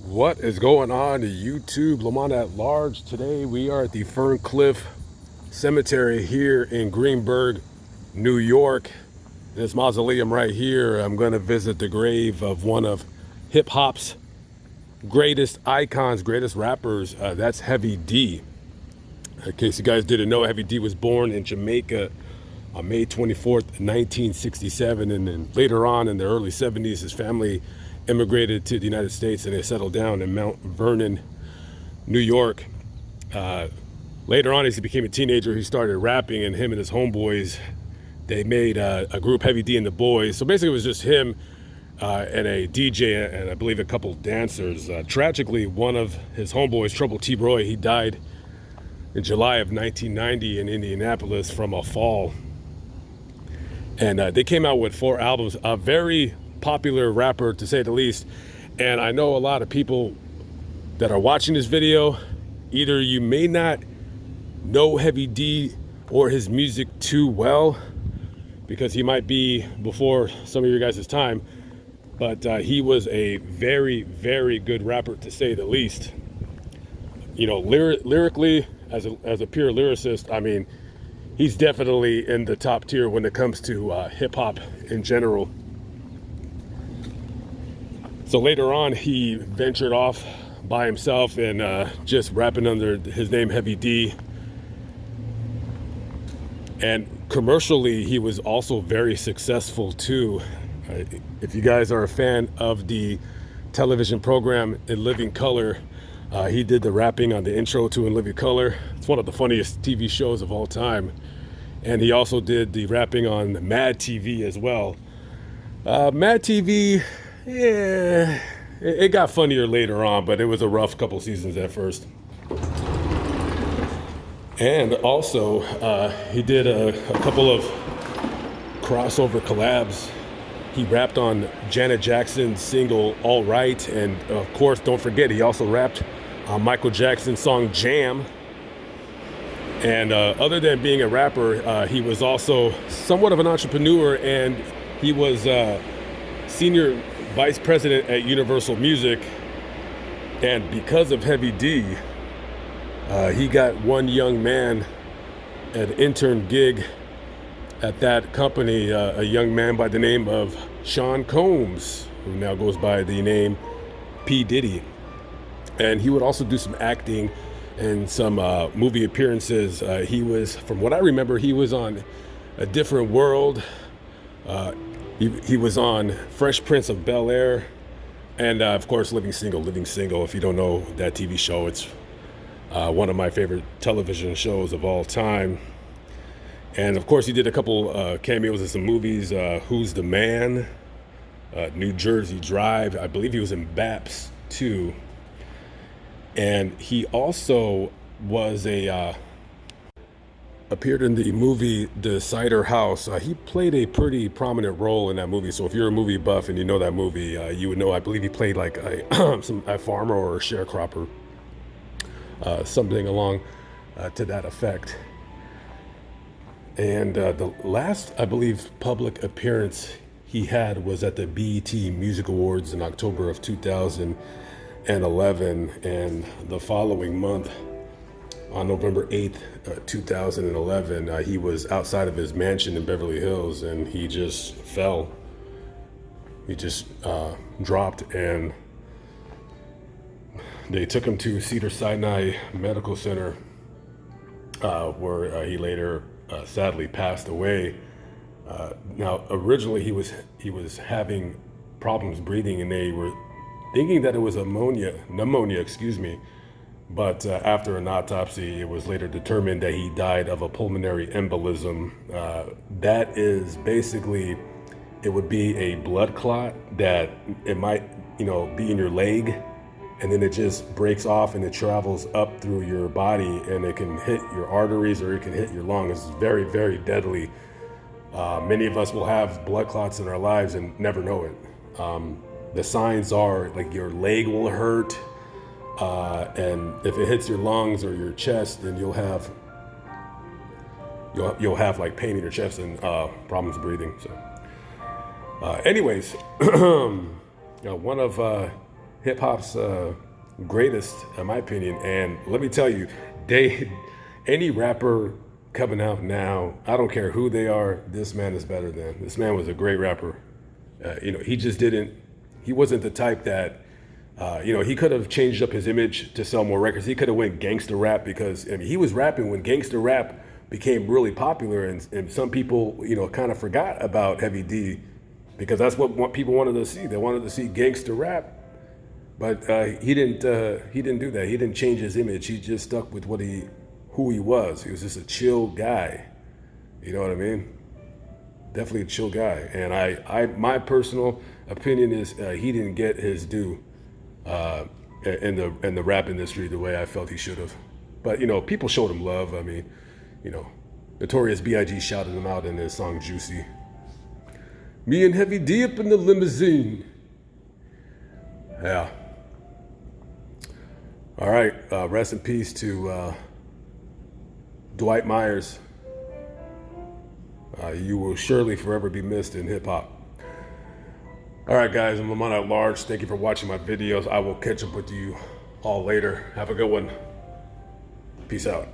What is going on to YouTube? Lamont at Large. Today we are at the Ferncliff Cemetery here in Greenburgh, New York. This mausoleum right here, I'm going to visit the grave of one of hip hop's greatest icons, greatest rappers. That's Heavy D. In case you guys didn't know, Heavy D was born in Jamaica on May 24th, 1967, and then later on in the early 70s, his family immigrated to the United States and they settled down in Mount Vernon, New York. Later on, as he became a teenager, he started rapping, and him and his homeboys, they made a group, Heavy D and the Boys. So basically it was just him and a DJ and I believe a couple dancers. Tragically, one of his homeboys, Trouble T. Roy, he died in July of 1990 in Indianapolis from a fall. And they came out with 4 albums, a very popular rapper to say the least. And I know a lot of people that are watching this video, either you may not know Heavy D or his music too well, because he might be before some of your guys' time, but he was a very, very good rapper to say the least. You know, lyrically, as a pure lyricist, I mean, he's definitely in the top tier when it comes to hip hop in general. So later on, he ventured off by himself and just rapping under his name, Heavy D. And commercially, he was also very successful too. If you guys are a fan of the television program In Living Color, he did the rapping on the intro to In Living Color. It's one of the funniest TV shows of all time. And he also did the rapping on Mad TV as well. Mad TV, yeah, it got funnier later on, but it was a rough couple seasons at first. And also, he did a couple of crossover collabs. He rapped on Janet Jackson's single All Right, and of course, don't forget, he also rapped on Michael Jackson's song Jam. And other than being a rapper, he was also somewhat of an entrepreneur, and he was senior vice president at Universal Music. And because of Heavy D, he got one young man an intern gig at that company, a young man by the name of Sean Combs, who now goes by the name P. Diddy. And he would also do some acting and some movie appearances. He was, from what I remember, he was on A Different World. He was on Fresh Prince of Bel-Air. And of course, Living Single. Living Single, if you don't know that TV show, it's one of my favorite television shows of all time. And of course, he did a couple cameos in some movies. Who's the Man? New Jersey Drive. I believe he was in Baps too. And he also was appeared in the movie The Cider House. He played a pretty prominent role in that movie. So if you're a movie buff and you know that movie, you would know. I believe he played like a farmer or a sharecropper, something along to that effect. And the last, I believe, public appearance he had was at the BET Music Awards in October of 2011. And the following month, on November 8th, 2011, he was outside of his mansion in Beverly Hills, and he just fell. He just dropped, and they took him to Cedars-Sinai Medical Center, where he later sadly passed away. Now, originally he was having problems breathing, and they were thinking that it was pneumonia, excuse me. But after an autopsy, it was later determined that he died of a pulmonary embolism. That is basically, it would be a blood clot that it might, be in your leg, and then it just breaks off and it travels up through your body, and it can hit your arteries or it can hit your lungs. It's very, very deadly. Many of us will have blood clots in our lives and never know it. The signs are like your leg will hurt, and if it hits your lungs or your chest, then you'll have like pain in your chest and problems breathing. So anyways, one of hip hop's greatest, in my opinion. And let me tell you, they any rapper coming out now, I don't care who they are, this man is better than. This man was a great rapper. He just didn't. He wasn't the type that. He could have changed up his image to sell more records. He could have went gangster rap because he was rapping when gangster rap became really popular, and some people, kind of forgot about Heavy D because that's what people wanted to see. They wanted to see gangster rap, but he didn't. He didn't do that. He didn't change his image. He just stuck with who he was. He was just a chill guy. You know what I mean? Definitely a chill guy. And my personal opinion is he didn't get his due in the rap industry the way I felt he should have. But people showed him love. I mean, Notorious B.I.G. shouted him out in his song Juicy. Me and Heavy D up in the limousine. Yeah. All right. Rest in peace to Dwight Myers. You will surely forever be missed in hip hop. All right, guys, I'm Lamont at Large. Thank you for watching my videos. I will catch up with you all later. Have a good one. Peace out.